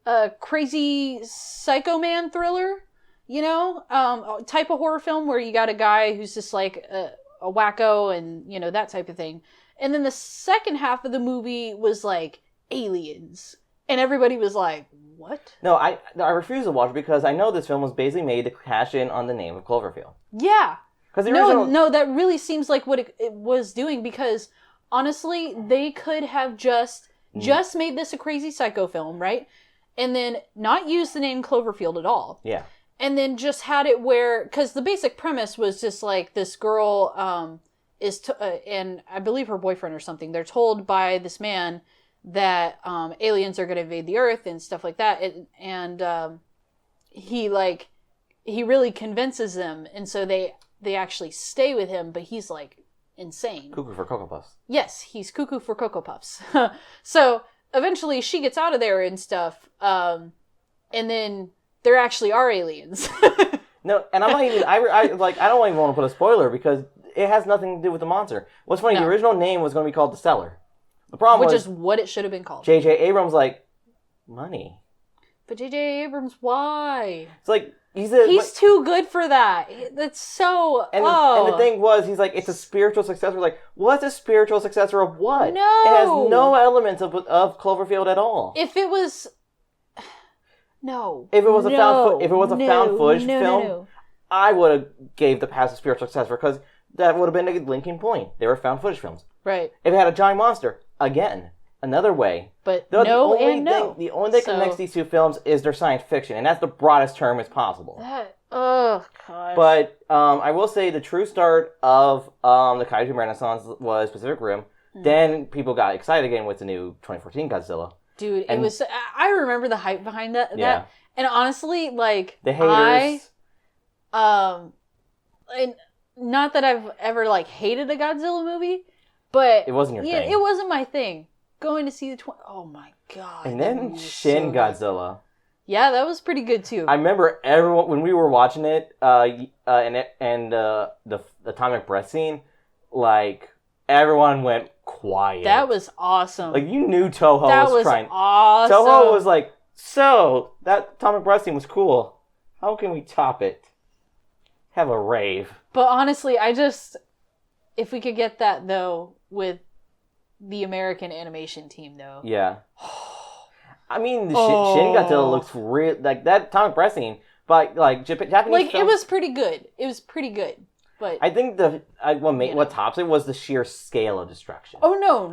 a crazy Psycho Man thriller, type of horror film where you got a guy who's just like a wacko and, that type of thing. And then the second half of the movie was like aliens. And everybody was like, what? No, I refuse to watch it because I know this film was basically made to cash in on the name of Cloverfield. Yeah. Because the original... No, that really seems like what it was doing because honestly, they could have just made this a crazy psycho film, right? And then not use the name Cloverfield at all. Yeah. And then just had it where, because the basic premise was just like this girl and I believe her boyfriend or something, they're told by this man that aliens are going to invade the earth and stuff like that. And he really convinces them. And so they actually stay with him, but he's insane. Cuckoo for Cocoa Puffs. Yes, he's cuckoo for Cocoa Puffs. So eventually she gets out of there and stuff. And then there actually are aliens. No, and I'm not even, I don't even want to put a spoiler because it has nothing to do with the monster. What's funny, the original name was going to be called The Cellar. The problem Which is what it should have been called. J.J. Abrams money. But J.J. Abrams, why? It's he's too good for that. That's so... And the thing was, he's it's a spiritual successor. What's a spiritual successor of what? No! It has no elements of Cloverfield at all. If it was... No. If it was a found footage film, No. I would have gave the past a spiritual successor because that would have been a linking point. They were found footage films. Right. If it had a giant monster, again, another way. But The only thing that connects these two films is their science fiction, and that's the broadest term as possible. Oh, gosh. But I will say the true start of the Kaiju Renaissance was Pacific Rim. Then people got excited again with the new 2014 Godzilla. Dude, it was... I remember the hype behind that. Yeah. And honestly, the haters... and not that I've ever hated a Godzilla movie, but... It wasn't your thing. It wasn't my thing. Going to see the... Oh my god. And then Shin Godzilla. Yeah, that was pretty good too. I remember everyone when we were watching it, and the atomic breath scene, like everyone went quiet. That was awesome. Like you knew Toho that was trying. Awesome. Toho was like, so that atomic breath scene was cool. How can we top it? Have a rave. But honestly, if we could get that though with the American animation team though. Yeah. I mean, the Shin Godzilla looks real, like that atomic breath scene, but like Japanese like films, it was pretty good. It was pretty good. But I think what tops it was the sheer scale of destruction. oh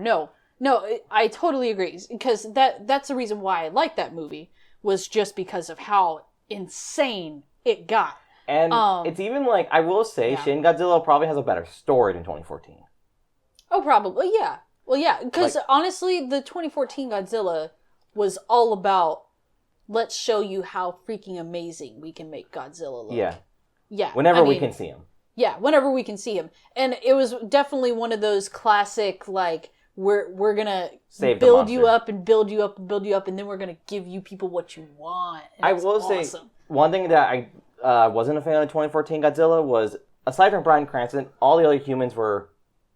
no, I totally agree because that's the reason why I like that movie was just because of how insane it got. And it's even like I will say, Shin Godzilla probably has a better story than 2014. Oh, probably, yeah. Well, yeah, because honestly, the 2014 Godzilla was all about let's show you how freaking amazing we can make Godzilla look. Yeah. Yeah. Whenever we can see him. Yeah, whenever we can see him. And it was definitely one of those classic, like, we're gonna build you up and build you up and build you up, and then we're gonna give you people what you want. And I will say, one thing that I wasn't a fan of 2014 Godzilla was, aside from Bryan Cranston, all the other humans were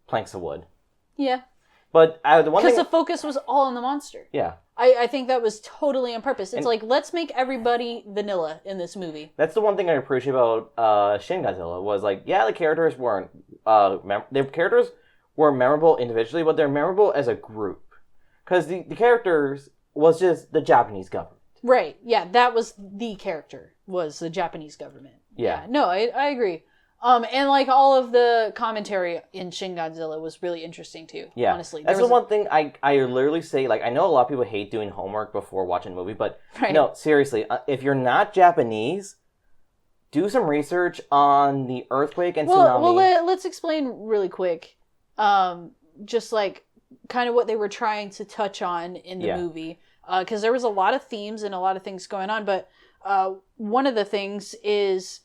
planks of wood. Yeah. But the one thing... Because the focus was all on the monster. Yeah. I think that was totally on purpose. It's like, let's make everybody vanilla in this movie. That's the one thing I appreciate about Shin Godzilla was like, yeah, the characters weren't... the characters were memorable individually, but they're memorable as a group. Because the characters was just the Japanese government. Right, yeah, that was the character, was the Japanese government. Yeah. No, I agree. And like all of the commentary in Shin Godzilla was really interesting too. Yeah, honestly, that's the one thing I literally say. Like, I know a lot of people hate doing homework before watching a movie, but no, seriously, if you're not Japanese, do some research on the earthquake and tsunami. Well, let's explain really quick, just like kind of what they were trying to touch on in the movie, because there was a lot of themes and a lot of things going on, but one of the things is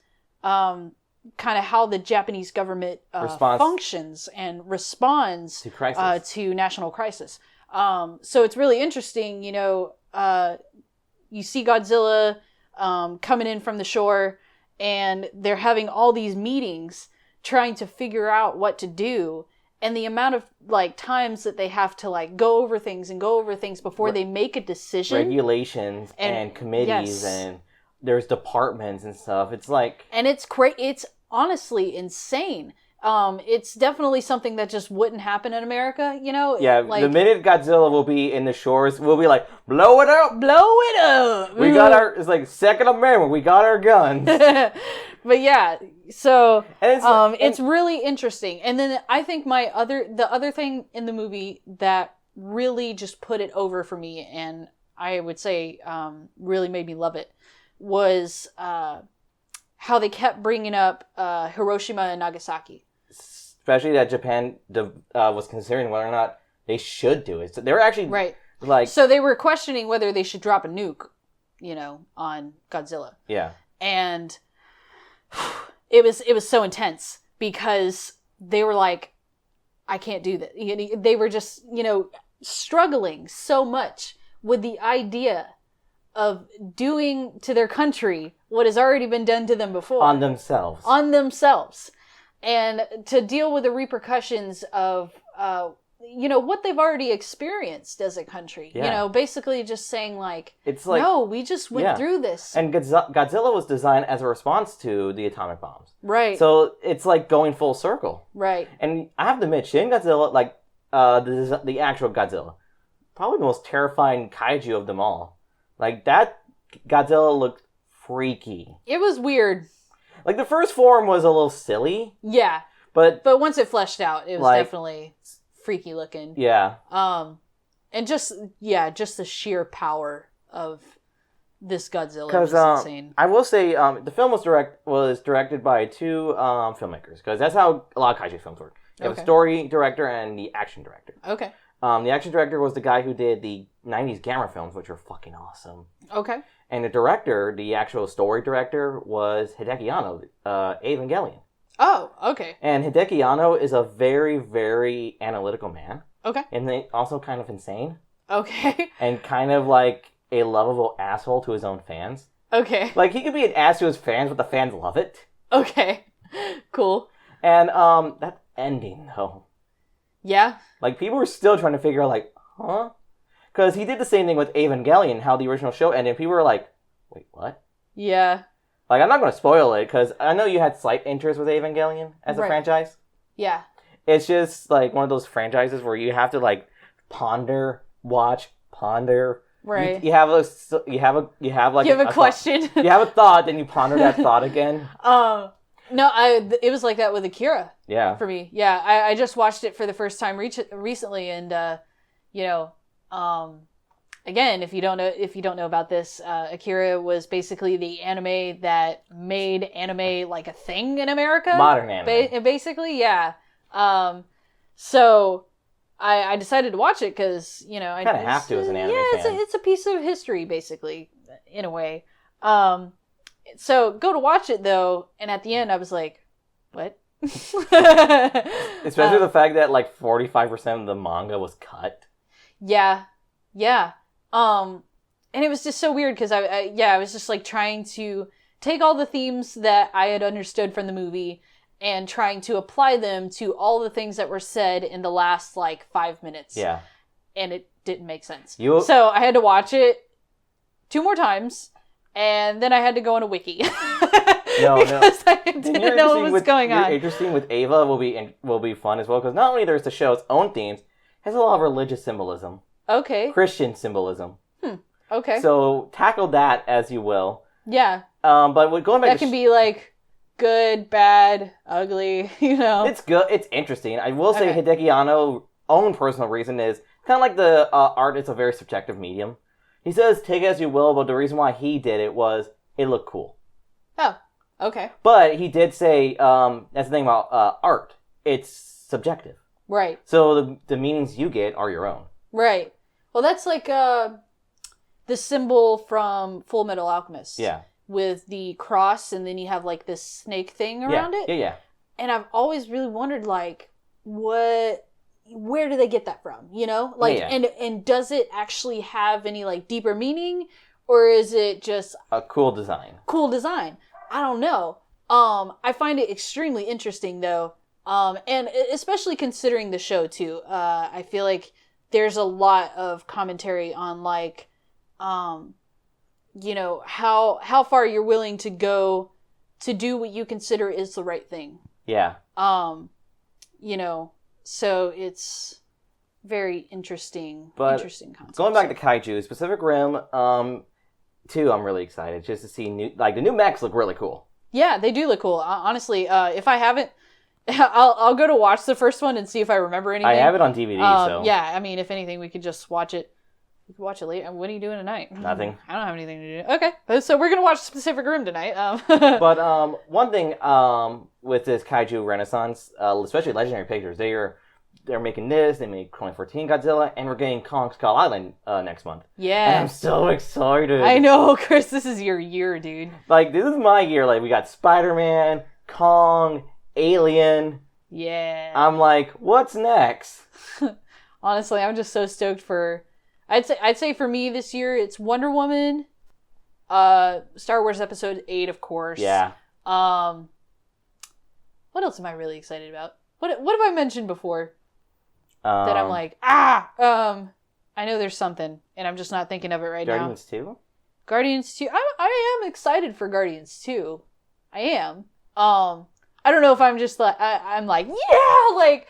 kind of how the Japanese government functions and responds to national crisis. So it's really interesting, you know, you see Godzilla coming in from the shore, and they're having all these meetings trying to figure out what to do, and the amount of like times that they have to like go over things before they make a decision. Regulations and committees and there's departments and stuff. It's like... And it's it's honestly insane. It's definitely something that just wouldn't happen in America, you know? Yeah, like, the minute Godzilla will be in the shores, we'll be like, blow it up! Blow it up! We got it's like Second Amendment, we got our guns. But yeah, so it's really interesting. And then I think the other thing in the movie that really just put it over for me, and I would say really made me love it, was how they kept bringing up Hiroshima and Nagasaki. Especially that Japan was considering whether or not they should do it. So they were actually so they were questioning whether they should drop a nuke, you know, on Godzilla. Yeah. And it was so intense because they were like, I can't do that. They were just, you know, struggling so much with the idea of doing to their country what has already been done to them before. On themselves. And to deal with the repercussions of, you know, what they've already experienced as a country. Yeah. You know, basically just saying like, it's like, no, we just went through this. And Godzilla was designed as a response to the atomic bombs. Right. So it's like going full circle. Right. And I have to admit, Shin Godzilla, like the actual Godzilla, probably the most terrifying kaiju of them all. Like, that Godzilla looked freaky. It was weird. Like, the first form was a little silly. Yeah. But once it fleshed out, it was like, definitely freaky looking. Yeah. And just the sheer power of this Godzilla was insane. I will say, the film was directed by two filmmakers, because that's how a lot of kaiju films work. You have a story director and the action director. Okay. The action director was the guy who did the 90s Gamera films, which were fucking awesome. Okay. And the director, the actual story director, was Hideki Anno, Evangelion. Oh, okay. And Hideki Anno is a very, very analytical man. Okay. And also kind of insane. Okay. And kind of like a lovable asshole to his own fans. Okay. Like, he could be an ass to his fans, but the fans love it. Okay. Cool. And, that ending, though. Yeah? Like, people were still trying to figure out, like, huh? Because he did the same thing with Evangelion, how the original show ended. People were like, wait, what? Yeah. Like, I'm not going to spoil it, because I know you had slight interest with Evangelion as a franchise. Yeah. It's just, like, one of those franchises where you have to, like, ponder, watch, ponder. Right. You have a question. You have a thought, then you ponder that thought again. No, it was like that with Akira. Yeah. For me. Yeah, I just watched it for the first time recently, and, again, if you don't know about this, Akira was basically the anime that made anime like a thing in America. Modern anime. Basically, yeah. So I decided to watch it because, I kind of have to as an anime fan. It's a piece of history, basically, in a way. So go to watch it, though, and at the end I was like, what? Especially the fact that, like, 45% of the manga was cut. Yeah. Yeah. And it was just so weird because I was just like trying to take all the themes that I had understood from the movie and trying to apply them to all the things that were said in the last like 5 minutes. Yeah. And it didn't make sense. So I had to watch it 2 more times, and then I had to go on a wiki. Because I didn't know what was going on. Interesting with Ava will be fun as well, because not only there's the show's own themes, it has a lot of religious symbolism. Okay. Christian symbolism. Okay. So tackle that as you will. Yeah. But going back, that can be like good, bad, ugly. It's good. It's interesting. I will say Hideki Anno's own personal reason is kind of like the art. It's a very subjective medium. He says take it as you will, but the reason why he did it was it looked cool. Oh. Okay. But he did say that's the thing about art. It's subjective. Right. So the meanings you get are your own. Right. Well, that's like the symbol from Full Metal Alchemist. Yeah. With the cross, and then you have like this snake thing around it. Yeah. And I've always really wondered, like, where do they get that from? And does it actually have any like deeper meaning, or is it just a cool design? I don't know. I find it extremely interesting though. And especially considering the show too. I feel like there's a lot of commentary on like, how far you're willing to go to do what you consider is the right thing. Yeah. So it's very interesting. But interesting concept. Going back to Kaiju, Pacific Rim, 2, I'm really excited just to see the new mechs look really cool. Yeah, they do look cool. Honestly, if I haven't, I'll go to watch the first one and see if I remember anything. I have it on DVD, so yeah. I mean, if anything, we could just watch it. We could watch it later. What are you doing tonight? Nothing. I don't have anything to do. Okay, so we're gonna watch Pacific Rim tonight. But one thing with this Kaiju Renaissance, especially Legendary Pictures, they're making this. They made 2014 Godzilla, and we're getting Kong Skull Island next month. Yeah, and I'm so excited. I know, Chris. This is your year, dude. Like, this is my year. Like, we got Spider-Man, Kong, Alien. Yeah. I'm like, what's next? Honestly, I'm just so stoked for. I'd say for me this year it's Wonder Woman, Star Wars Episode 8, of course. Yeah. What else am I really excited about? What have I mentioned before? That I'm like, I know there's something, and I'm just not thinking of it right Guardians now. 2? Guardians 2. I am excited for Guardians 2. I am. I don't know if I'm just like I'm like, yeah, like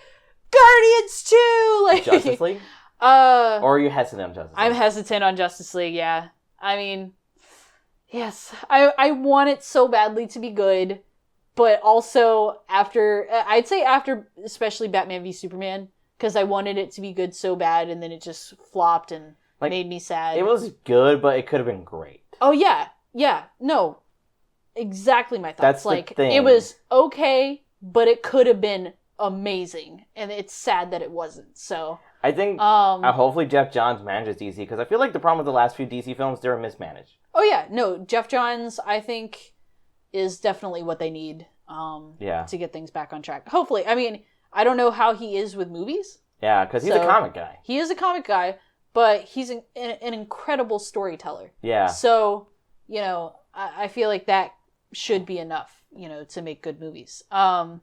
Guardians 2, like Justice League. Or are you hesitant on Justice League? I'm hesitant on Justice League. Yeah, I mean, yes, I want it so badly to be good, but also I'd say after especially Batman v Superman, because I wanted it to be good so bad, and then it just flopped and made me sad. It was good, but it could have been great. Oh yeah, no. Exactly my thoughts. That's like the thing. It was okay, but it could have been amazing, and it's sad that it wasn't. So I think hopefully Jeff Johns manages DC, because I feel like the problem with the last few DC films, they were mismanaged. Oh yeah, no, Jeff Johns I think is definitely what they need to get things back on track. Hopefully. I mean, I don't know how he is with movies. Yeah, because he's a comic guy. He is a comic guy, but he's an incredible storyteller. Yeah. So, I feel like that should be enough, to make good movies. But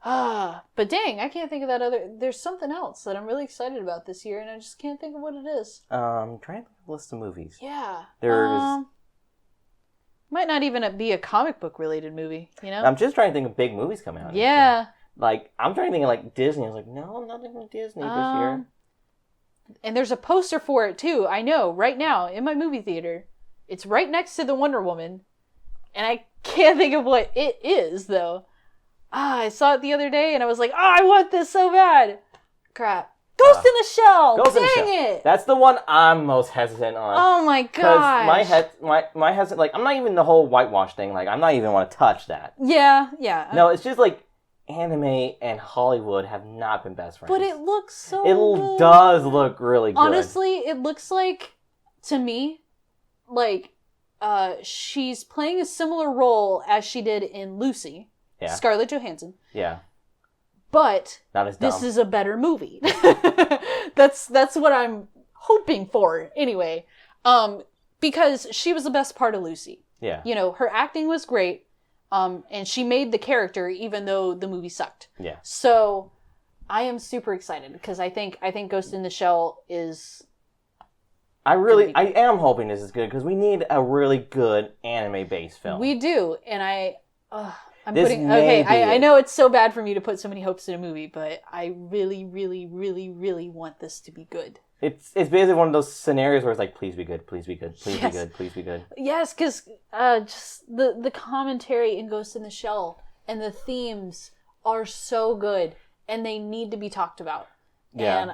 dang, I can't think of that there's something else that I'm really excited about this year, and I just can't think of what it is. Trying to think of a list of movies. Yeah. There's... might not even be a comic book related movie, I'm just trying to think of big movies coming out. Yeah. Like, I'm trying to think of, like, Disney. I was like, no, I'm not thinking of Disney this year. And there's a poster for it, too. I know, right now, in my movie theater. It's right next to the Wonder Woman. And I can't think of what it is, though. I saw it the other day, and I was like, I want this so bad. Crap. Ghost in the Shell! Ghost Dang in the Shell. it! That's the one I'm most hesitant on. Oh my gosh. Because my hesitant, like, I'm not even the whole whitewash thing. Like, I'm not even want to touch that. Yeah. No, it's just like, anime and Hollywood have not been best friends. But it looks so It does look really good. Honestly, it looks like, to me, like, she's playing a similar role as she did in Lucy. Yeah. Scarlett Johansson. Yeah. But not as dumb. This is a better movie. That's what I'm hoping for, anyway. Because she was the best part of Lucy. Yeah. Her acting was great. And she made the character even though the movie sucked. Yeah. So I am super excited because I think Ghost in the Shell is... I am hoping this is good because we need a really good anime-based film. We do. And I know it's so bad for me to put so many hopes in a movie, but I really, really, really, really want this to be good. It's basically one of those scenarios where it's like, please be good, please be good, please Yes. be good, please be good. Yes, because just the commentary in Ghost in the Shell and the themes are so good, and they need to be talked about. Yeah. And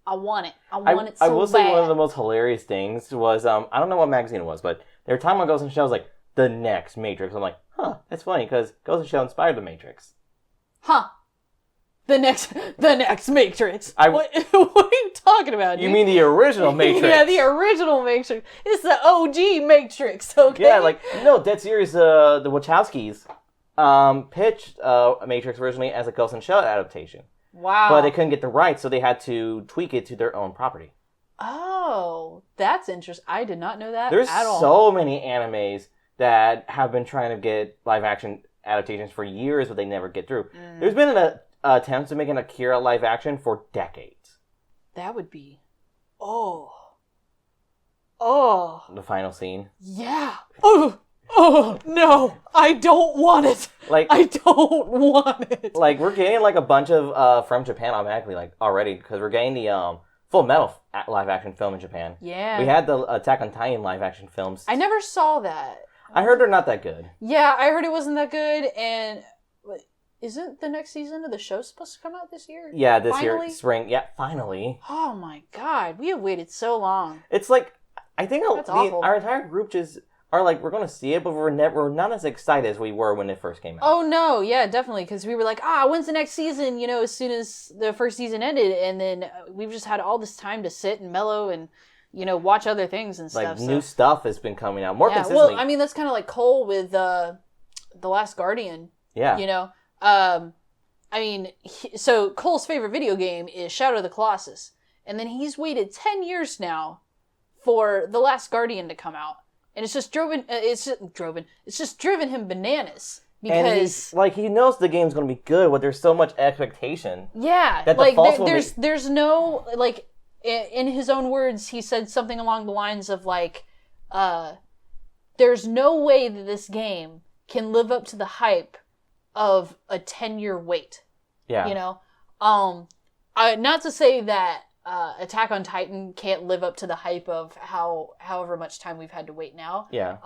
I want it. I want it so bad. I will bad. say one of the most hilarious things was, I don't know what magazine it was, but they were talking about Ghost in the Shell, like, the next Matrix. I'm like, that's funny, because Ghost in the Shell inspired the Matrix. Huh. The next Matrix. What are you talking about? You mean the original Matrix? Yeah, the original Matrix. It's the OG Matrix, okay? Yeah, like, no, dead serious, the Wachowskis pitched Matrix originally as a Ghost in the Shell adaptation. Wow. But they couldn't get the rights, so they had to tweak it to their own property. Oh, that's interesting. I did not know that There's at all. so many animes that have been trying to get live-action adaptations for years, but they never get through. There's been an attempt to make an Akira live-action for decades. That would be... Oh. The final scene. Yeah. Oh, no. I don't want it. Like, I don't want it. Like, we're getting, like, a bunch of from Japan automatically, like, already, because we're getting the Full Metal live-action film in Japan. Yeah. We had the Attack on Titan live-action films. I never saw that. I heard they're not that good. Yeah, I heard it wasn't that good, and... Isn't the next season of the show supposed to come out this year? Yeah, this Finally? year, spring. Yeah, finally. Oh my god, we have waited so long. It's like, I think awful. our entire group just are like, we're going to see it, but we're not as excited as we were when it first came out. Oh no, yeah, definitely, because we were like, when's the next season, as soon as the first season ended, and then we've just had all this time to sit and mellow and, watch other things and stuff. Like, new stuff has been coming out more consistently. Well, I mean, that's kind of like Cole with The Last Guardian. Yeah. So Cole's favorite video game is Shadow of the Colossus. And then he's waited 10 years now for The Last Guardian to come out. And it's just driven him bananas. Because... And he knows the game's going to be good, but there's so much expectation. Yeah. That there's no, in his own words, he said something along the lines of, there's no way that this game can live up to the hype of a 10-year wait. Yeah. Not to say that Attack on Titan can't live up to the hype of however much time we've had to wait now. Yeah.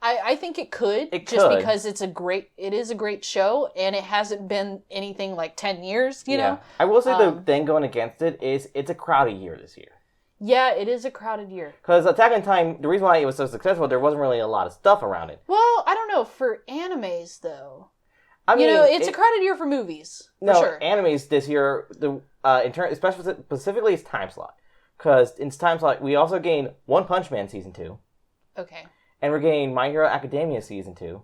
I think it could. Because it is a great show, and it hasn't been anything like 10 years, you know? I will say the thing going against it is it's a crowded year this year. Yeah, it is a crowded year. Because Attack on Titan, the reason why it was so successful, there wasn't really a lot of stuff around it. Well, I don't know. For animes, though... I mean, it's a crowded year for movies. For sure. Animes this year, specifically its time slot. Because in its time slot, we also gained One Punch Man Season 2. Okay. And we're getting My Hero Academia Season 2.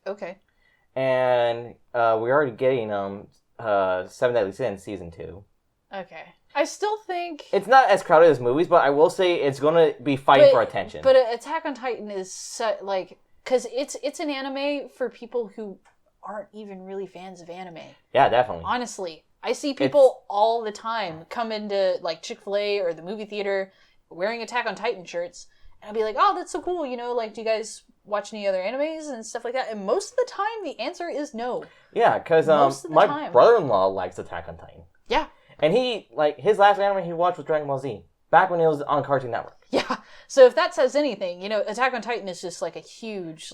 Okay. And we're already getting Seven Deadly Sins Season 2. Okay. I still think it's not as crowded as movies, but I will say it's going to be fighting for attention. But Attack on Titan is because it's an anime for people who aren't even really fans of anime. Yeah, definitely. Honestly, I see people all the time come into like Chick-fil-A or the movie theater wearing Attack on Titan shirts, and I'll be like, "Oh, that's so cool!" You know, like, do you guys watch any other animes and stuff like that? And most of the time, the answer is no. Yeah, because my brother-in-law likes Attack on Titan. Yeah, and he his last anime he watched was Dragon Ball Z back when it was on Cartoon Network. Yeah, so if that says anything, you know, Attack on Titan is just like a huge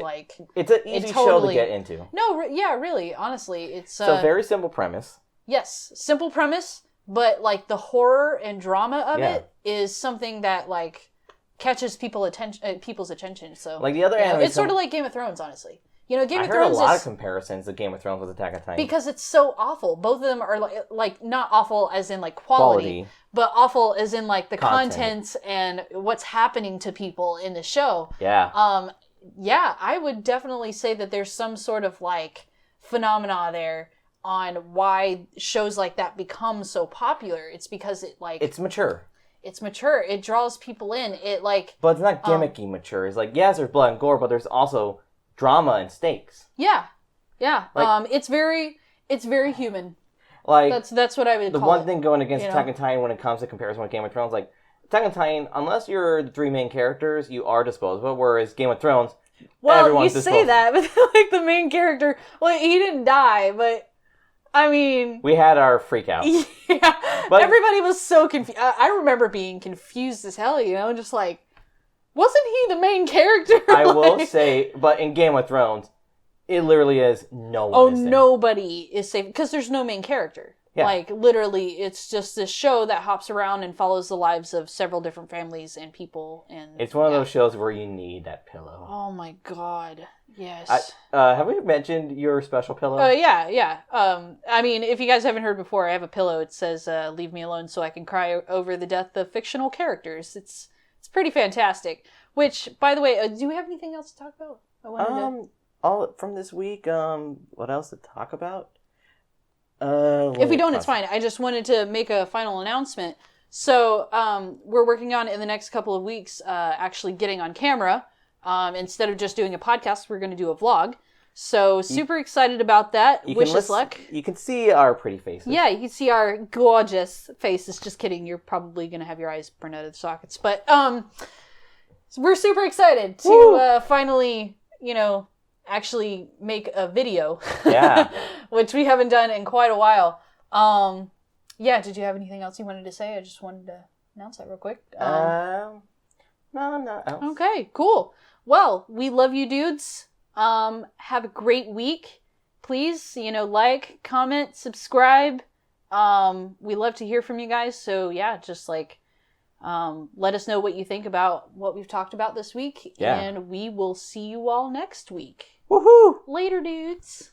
It's an easy show to get into. No, yeah, really, honestly, it's so very simple premise. Yes, simple premise, but like the horror and drama of it is something that like catches people's attention. So like the other anime, it's sort of like Game of Thrones, honestly. You know, Game of Thrones. I heard a lot of comparisons of Game of Thrones with Attack on Titan because it's so awful. Both of them are like not awful as in like quality, but awful as in like the content and what's happening to people in the show. Yeah. Yeah, I would definitely say that there's some sort of like phenomena there on why shows like that become so popular. It's because it's mature. It's mature. It draws people in. But it's not gimmicky mature. It's like, yes, there's blood and gore, but there's also drama and stakes. Yeah. Yeah. It's very human. Like that's what I would call it. The one thing going against Attack on Titan when it comes to comparison with Game of Thrones, like Attack on Titan, unless you're the three main characters, you are disposable, whereas Game of Thrones, everyone's disposable. Say that, but like the main character, well, he didn't die, but I mean... we had our freak out. Yeah, but everybody was so confused. I remember being confused as hell, you know, just like, wasn't he the main character? I will say, but in Game of Thrones, it literally is no one is safe. Nobody is safe, because there's no main character. Yeah. Like, literally, it's just this show that hops around and follows the lives of several different families and people. And it's one of those shows where you need that pillow. Oh my god, yes. Have we mentioned your special pillow? Yeah. I mean, if you guys haven't heard before, I have a pillow. It says, leave me alone so I can cry over the death of fictional characters. It's pretty fantastic. Which, by the way, do we have anything else to talk about? All from this week, what else to talk about? If we don't, it's fine. I just wanted to make a final announcement. So we're working on, in the next couple of weeks, actually getting on camera. Instead of just doing a podcast, we're going to do a vlog. So super excited about that. Wish us luck. You can see our pretty faces. Yeah, you can see our gorgeous faces. Just kidding. You're probably going to have your eyes burned out of the sockets. But we're super excited to finally, actually make a video. Yeah. Which we haven't done in quite a while. Yeah, did you have anything else you wanted to say? I just wanted to announce that real quick. No else. Okay, cool. Well, we love you dudes. Have a great week. Please, like, comment, subscribe. We love to hear from you guys. So yeah, just let us know what you think about what we've talked about this week. Yeah. And we will see you all next week. Woohoo! Later, dudes.